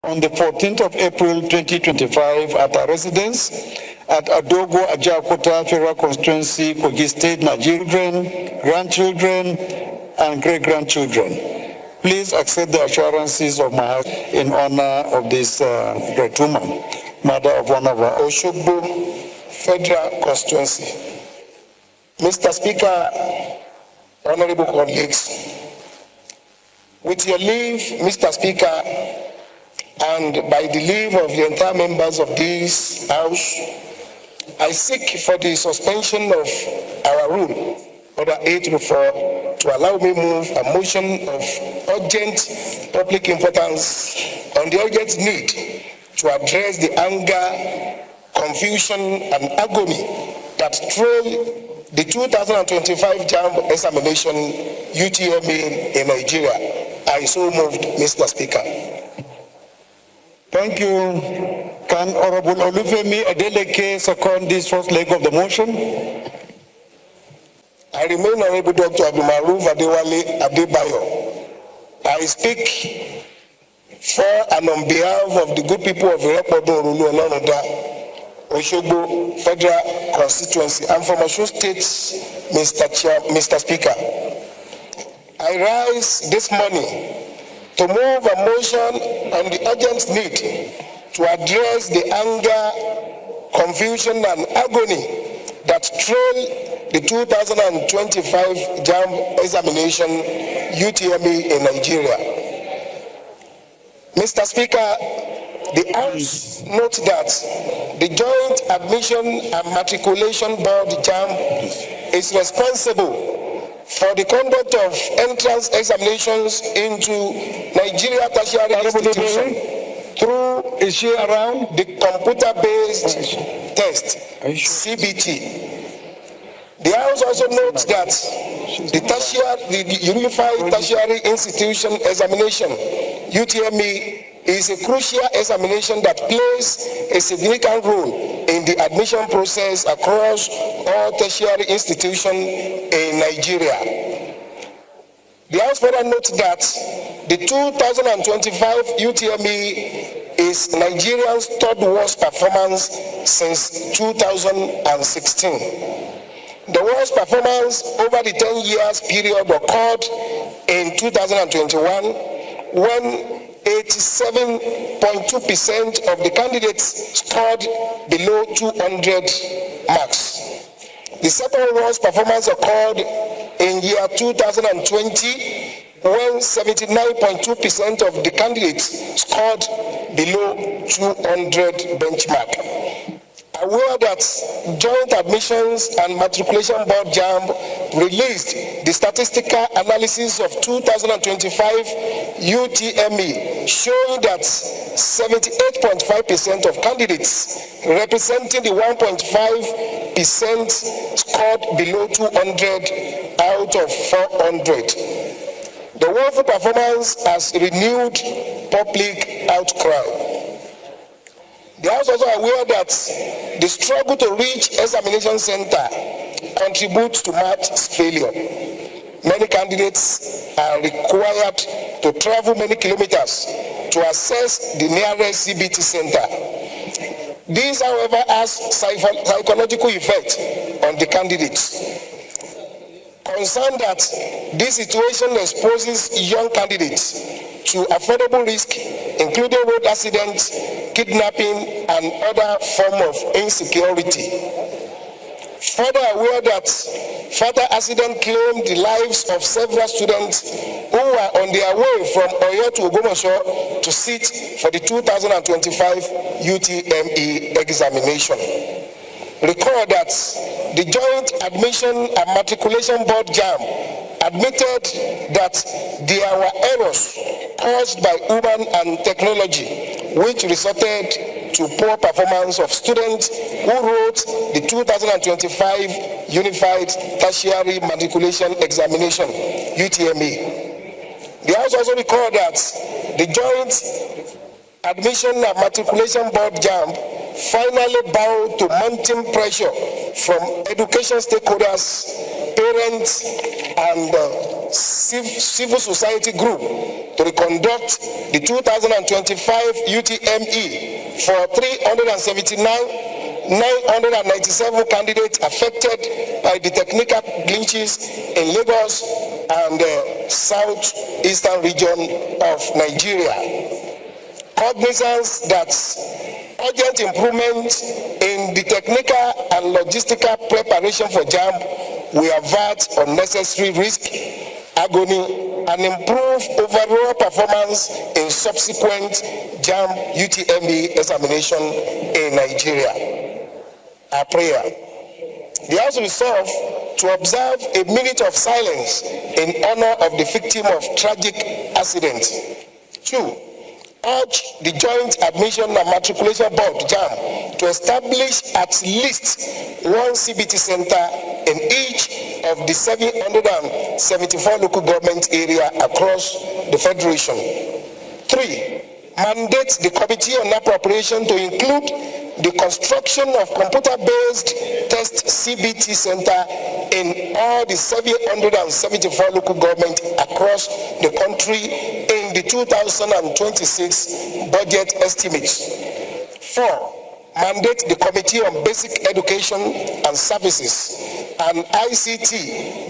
On the 14th of April 2025 at our residence at Adogo Ajakota Federal Constituency, Kogi State, Nigerian grandchildren and great-grandchildren. Please accept the assurances of my heart in honor of this great woman, mother of one of our Oshogbo Federal Constituency. Mr. Speaker, honorable colleagues, with your leave, Mr. Speaker, and by the leave of the entire members of this House, I seek for the suspension of our rule, Order 804, to allow me move a motion of urgent public importance on the urgent need to address the anger, confusion, and agony that trail the 2025 JAMB examination UTME in Nigeria. I so moved, Mr. Speaker. Thank you. Can Honorable Olufemi Adeleke second this first leg of the motion? I remain Honorable Dr. Abdulmaruf Adewale Adebayo. I speak for and on behalf of the good people of Irepodo Orulu Olonoda, Oshogbo Federal Constituency. I'm from Osun State, Mr. Speaker. I rise this morning to move a motion on the urgent need to address the anger, confusion, and agony that trail the 2025 JAMB examination UTME in Nigeria. Mr. Speaker, the House notes that the Joint Admission and Matriculation Board JAMB is responsible for the conduct of entrance examinations into Nigeria tertiary institution through the computer-based test, CBT. The House also notes that the Unified Tertiary Institution Examination, UTME, is a crucial examination that plays a significant role in the admission process across all tertiary institutions in Nigeria. The House further notes that the 2025 UTME is Nigeria's third worst performance since 2016. The worst performance over the 10 years period occurred in 2021 when 87.2% of the candidates scored below 200 marks. The second worst performance occurred in year 2020 when 79.2% of the candidates scored below 200 benchmark. Aware that Joint Admissions and Matriculation Board JAMB released the statistical analysis of 2025 UTME, showing that 78.5% of candidates, representing the 1.5%, scored below 200 out of 400. The woeful performance has renewed public outcry. The House is also aware that the struggle to reach examination center contributes to marks failure. Many candidates are required to travel many kilometers to access the nearest CBT center. This, however, has psychological effect on the candidates. Concerned that this situation exposes young candidates to affordable risk, including road accidents, kidnapping, and other forms of insecurity. Further aware that fatal accident claimed the lives of several students who were on their way from Oyo to Ogbomoso to sit for the 2025 UTME examination. Recall that the Joint Admission and Matriculation Board JAMB admitted that there were errors caused by human and technology, which resulted to poor performance of students who wrote the 2025 Unified Tertiary Matriculation Examination, UTME. The House also recalled that the Joint Admission and Matriculation Board JAMB finally bowed to mounting pressure from education stakeholders, parents, and civil society groups to conduct the 2025 UTME for 379,997 candidates affected by the technical glitches in Lagos and the southeastern region of Nigeria. Cognizance that urgent improvement in the technical and logistical preparation for JAMB will avert unnecessary risk, agony, and improve overall performance in subsequent JAMB UTME examination in Nigeria. Our prayer. The House resolved to observe a minute of silence in honor of the victim of tragic accident. 2. Urge the Joint Admission and Matriculation Board, JAMB, to establish at least one CBT center in each of the 774 local government areas across the Federation. 3. Mandate the Committee on Appropriation to include the construction of computer-based test CBT center in all the 774 local government across the country in the 2026 budget estimates. 4. Mandate the Committee on Basic Education and Services and ICT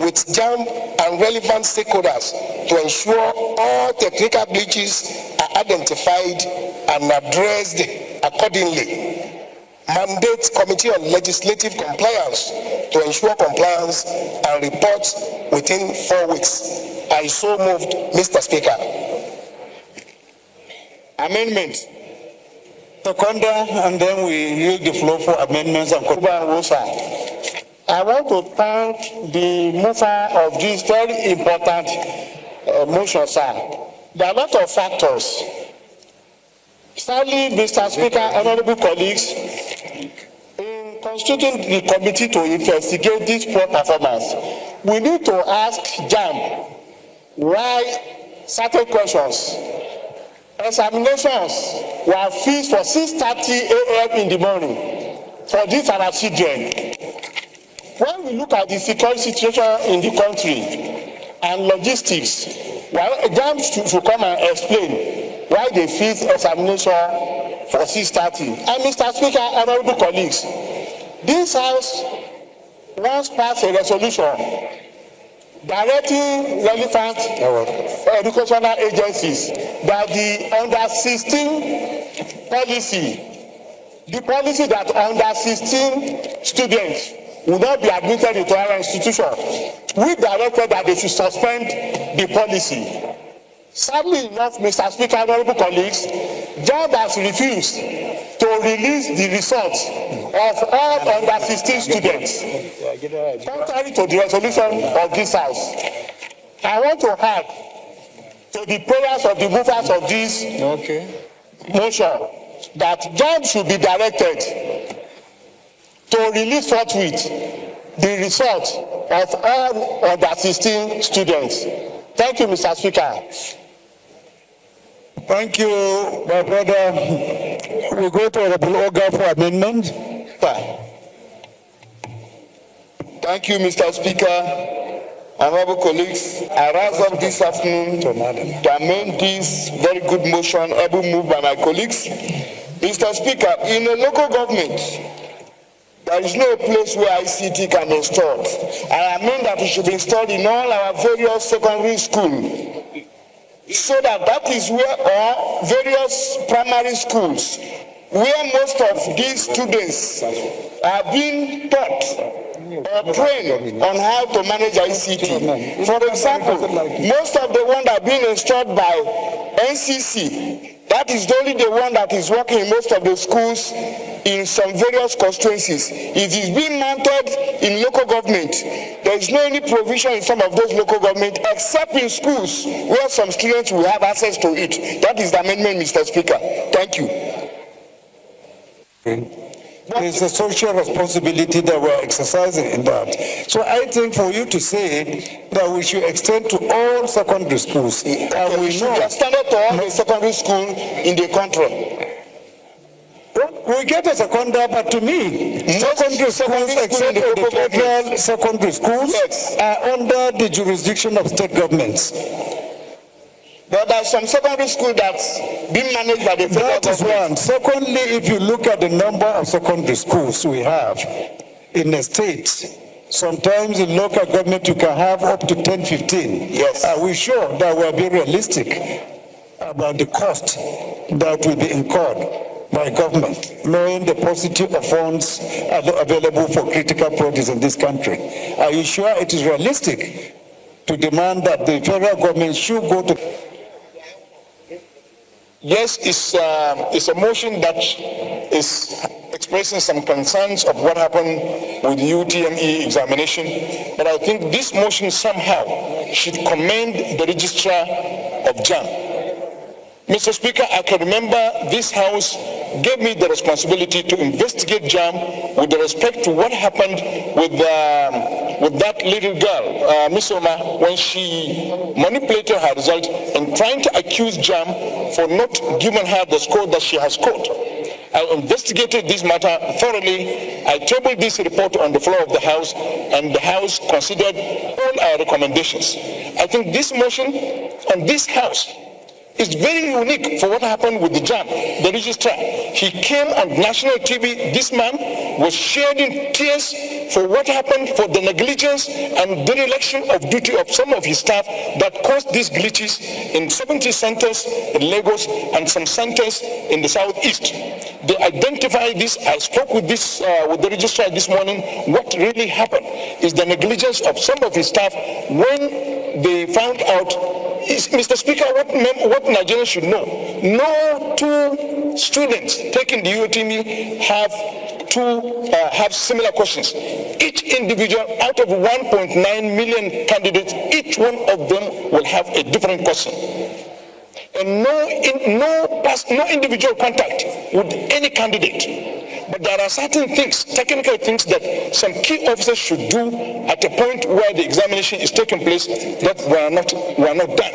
with JAMB and relevant stakeholders to ensure all technical glitches are identified and addressed accordingly. Mandate Committee on Legislative Compliance to ensure compliance and report within 4 weeks. I so moved, Mr. Speaker. Amendment. Seconder, and then we yield the floor for amendments and I want to thank the mover of this very important motion, sir. There are a lot of factors. Sadly, Mr. Speaker, honorable colleagues, in constituting the committee to investigate this poor performance, we need to ask JAMB why certain questions. Examinations were fixed for 6:30 a.m. in the morning for these our children. When we look at the security situation in the country and logistics, well, JAMB should come and explain why they fixed examination for 6:30. And Mr. Speaker, honorable colleagues, this House once passed a resolution directing relevant educational agencies that the under 16 policy, the policy that under 16 students will not be admitted into our institution, we directed that they should suspend the policy. Sadly enough, Mr. Speaker, honorable colleagues, JAMB has refused to release the results of all under 16 students, contrary to the resolution of this House. I want to add to the prayers of the movers of this motion that JAMB should be directed to release forthwith the results of all under 16 students. Thank you, Mr. Speaker. Thank you, my brother. We go to Honorable Oga for amendment. Thank you, Mr. Speaker. Honorable colleagues, I rise up this afternoon to amend this very good motion, able moved by my colleagues. Mr. Speaker, in a local government, there is no place where ICT can be installed. I amend that it should be installed in all our various secondary schools, so that is where all various primary schools, where most of these students are being taught or trained on how to manage ICT. For example, most of the ones that are being installed by NCC, that is only the one that is working in most of the schools in some various constituencies. It is being mounted in local government. There is no any provision in some of those local government except in schools where some students will have access to it. That is the amendment, Mr. Speaker. Thank you. There's a social responsibility that we're exercising in that. So I think for you to say that we should extend to all secondary schools, and we should extend it to all the secondary schools in the country. We get a secondary, but to me, secondary schools, except for the federal secondary schools, are under the jurisdiction of state governments. But there are some secondary schools that's being managed by the federal That is government. one. Secondly, if you look at the number of secondary schools we have in a state, sometimes in local government you can have up to 10, 15. Yes. Are we sure that we are being realistic about the cost that will be incurred by government, knowing the paucity of funds available for critical projects in this country? Are you sure it is realistic to demand that the federal government should go to... Yes, it's a motion that is expressing some concerns of what happened with the UTME examination, but I think this motion somehow should commend the registrar of JAMB. Mr. Speaker, I can remember this House gave me the responsibility to investigate JAMB with respect to what happened with that little girl, Miss Oma, when she manipulated her result and trying to accuse JAMB for not giving her the score that she has scored. I investigated this matter thoroughly. I tabled this report on the floor of the House, and the House considered all our recommendations. I think this motion on this House is very unique for what happened with the JAMB, the registrar. He came on national TV. This man was shedding tears for what happened, for the negligence and dereliction of duty of some of his staff that caused these glitches in 70 centers in Lagos and some centers in the southeast. They identified this. I spoke with the registrar this morning. What really happened is the negligence of some of his staff when they found out. Mr. Speaker, what Nigerians should know, no two students taking the UTME have similar questions. Each individual out of 1.9 million candidates, each one of them will have a different question. And no individual contact with any candidate. But there are certain things, technical things that some key officers should do at a point where the examination is taking place that were not done.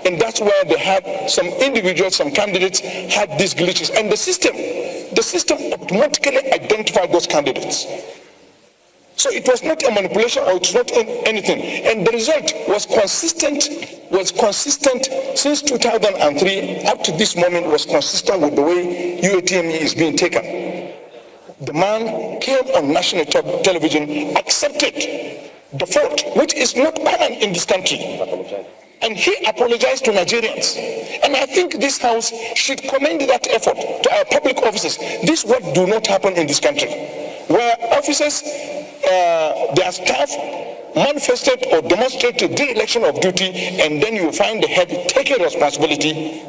And that's where they had some individuals, some candidates had these glitches. And the system automatically identified those candidates. So it was not a manipulation or it was not anything. And the result was consistent since 2003 up to this moment, was consistent with the way UTME is being taken. The man came on national television, accepted the fault, which is not common in this country. And he apologized to Nigerians. And I think this House should commend that effort to our public officers. This is what do not happen in this country, where officers, their staff manifested or demonstrated dereliction of duty, and then you find the head taking responsibility.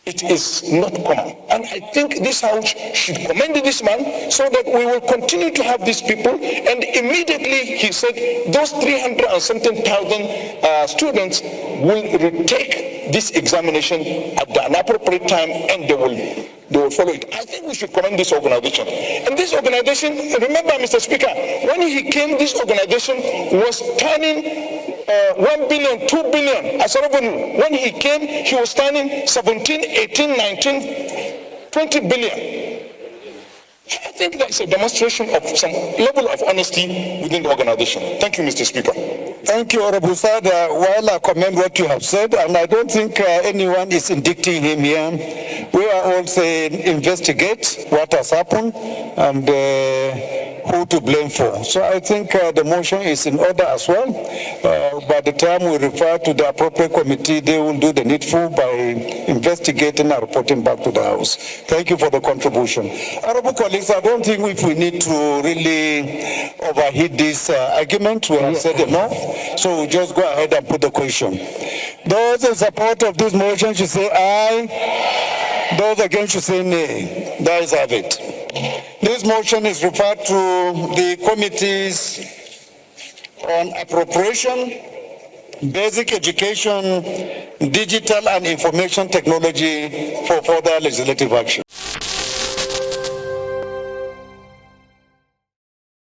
It is not common. And I think this House should commend this man so that we will continue to have these people. And immediately he said those 300 and something thousand students will retake this examination at an appropriate time, and they will follow it. I think we should commend this organization. And this organization, remember, Mr. Speaker, when he came, this organization was turning 1 billion, 2 billion as a revenue. When he came, he was turning 17, 18, 19, 20 billion. I think that's a demonstration of some level of honesty within the organization. Thank you, Mr. Speaker. Thank you, Honorable Sada. While I commend what you have said, and I don't think anyone is indicting him here, we are all saying investigate what has happened and who to blame for. So I think the motion is in order as well. By the time we refer to the appropriate committee, they will do the needful by investigating and reporting back to the House. Thank you for the contribution. Honorable colleagues, I don't think if we need to really overheat this argument. We have said enough. So we'll just go ahead and put the question. Those in support of this motion should say aye. Those against should say nay. That is have it. This motion is referred to the committees on appropriation, basic education, digital and information technology for further legislative action.